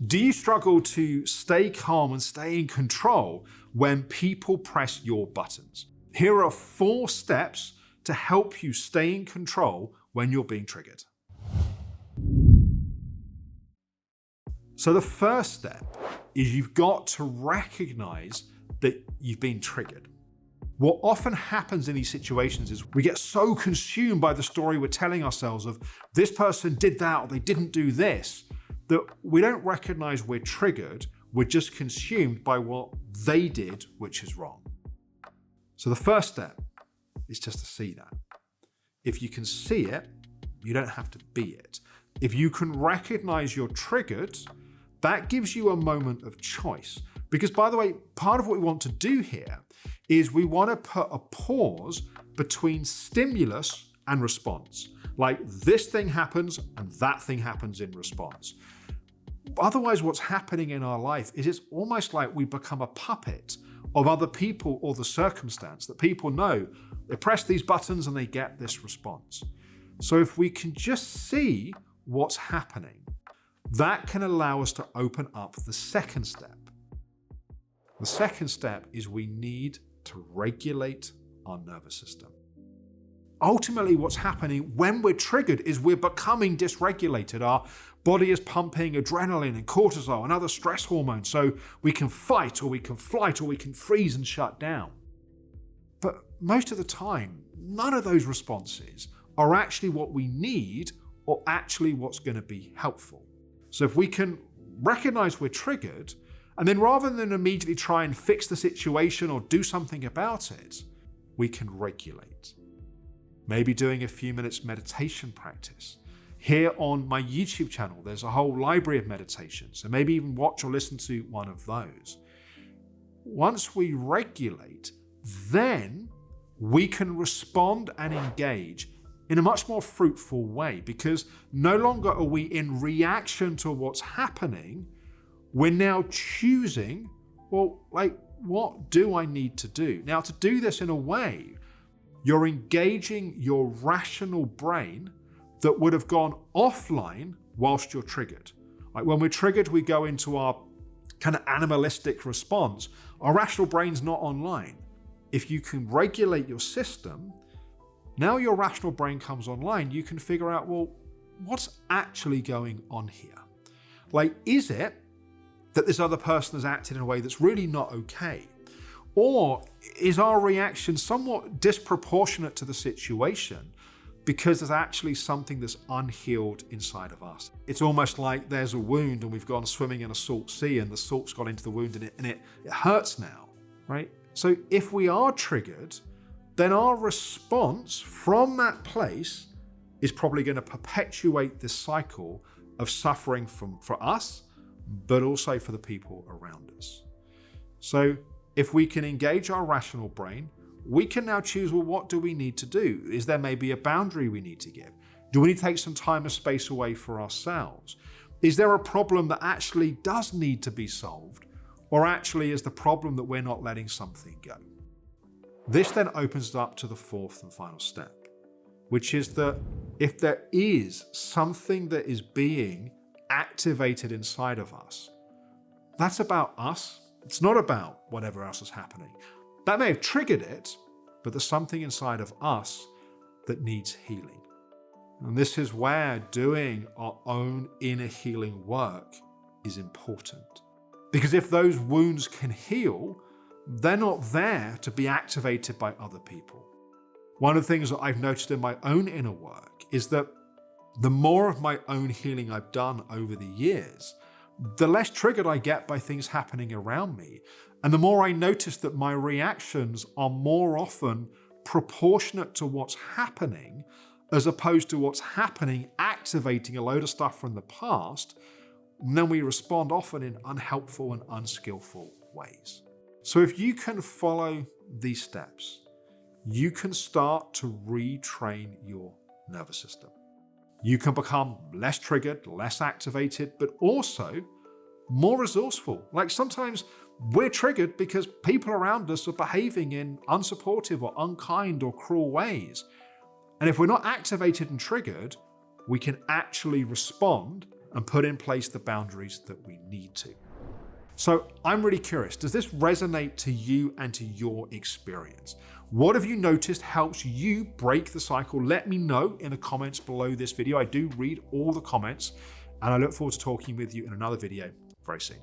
Do you struggle to stay calm and stay in control when people press your buttons? Here are 4 steps to help you stay in control when you're being triggered. So the first step is you've got to recognize that you've been triggered. What often happens in these situations is we get so consumed by the story we're telling ourselves of this person did that or they didn't do this, that we don't recognize we're triggered. We're just consumed by what they did, which is wrong. So the first step is just to see that. If you can see it, you don't have to be it. If you can recognize you're triggered, that gives you a moment of choice. Because by the way, part of what we want to do here is we want to put a pause between stimulus and response. Like this thing happens and that thing happens in response. Otherwise, what's happening in our life is it's almost like we become a puppet of other people or the circumstance that people know. They press these buttons and they get this response. So if we can just see what's happening, that can allow us to open up the second step. The second step is we need to regulate our nervous system. Ultimately, what's happening when we're triggered is we're becoming dysregulated. Our body is pumping adrenaline and cortisol and other stress hormones so we can fight or we can flight or we can freeze and shut down. But most of the time, none of those responses are actually what we need or actually what's going to be helpful. So if we can recognize we're triggered, and then rather than immediately try and fix the situation or do something about it, we can regulate. Maybe doing a few minutes meditation practice. Here on my YouTube channel, there's a whole library of meditations, so maybe even watch or listen to one of those. Once we regulate, then we can respond and engage in a much more fruitful way, because no longer are we in reaction to what's happening. We're now choosing, well, like, what do I need to do? Now, to do this in a way, you're engaging your rational brain that would have gone offline whilst you're triggered. Like when we're triggered, we go into our kind of animalistic response. Our rational brain's not online. If you can regulate your system, now your rational brain comes online, you can figure out, well, what's actually going on here? Like, is it that this other person has acted in a way that's really not okay? Or is our reaction somewhat disproportionate to the situation because there's actually something that's unhealed inside of us? It's almost like there's a wound and we've gone swimming in a salt sea and the salt's got into the wound and it hurts now, right? So if we are triggered, then our response from that place is probably going to perpetuate this cycle of suffering for us, but also for the people around us. So if we can engage our rational brain, we can now choose, well, what do we need to do? Is there maybe a boundary we need to give? Do we need to take some time and space away for ourselves? Is there a problem that actually does need to be solved? Or actually is the problem that we're not letting something go? This then opens up to the fourth and final step, which is that if there is something that is being activated inside of us, that's about us. It's not about whatever else is happening. That may have triggered it, but there's something inside of us that needs healing. And this is where doing our own inner healing work is important. Because if those wounds can heal, they're not there to be activated by other people. One of the things that I've noticed in my own inner work is that the more of my own healing I've done over the years, the less triggered I get by things happening around me. And the more I notice that my reactions are more often proportionate to what's happening, as opposed to what's happening activating a load of stuff from the past, and then we respond often in unhelpful and unskillful ways. So if you can follow these steps, you can start to retrain your nervous system. You can become less triggered, less activated, but also more resourceful. Like sometimes we're triggered because people around us are behaving in unsupportive or unkind or cruel ways. And if we're not activated and triggered, we can actually respond and put in place the boundaries that we need to. So I'm really curious, does this resonate to you and to your experience? What have you noticed helps you break the cycle? Let me know in the comments below this video. I do read all the comments, and I look forward to talking with you in another video very soon.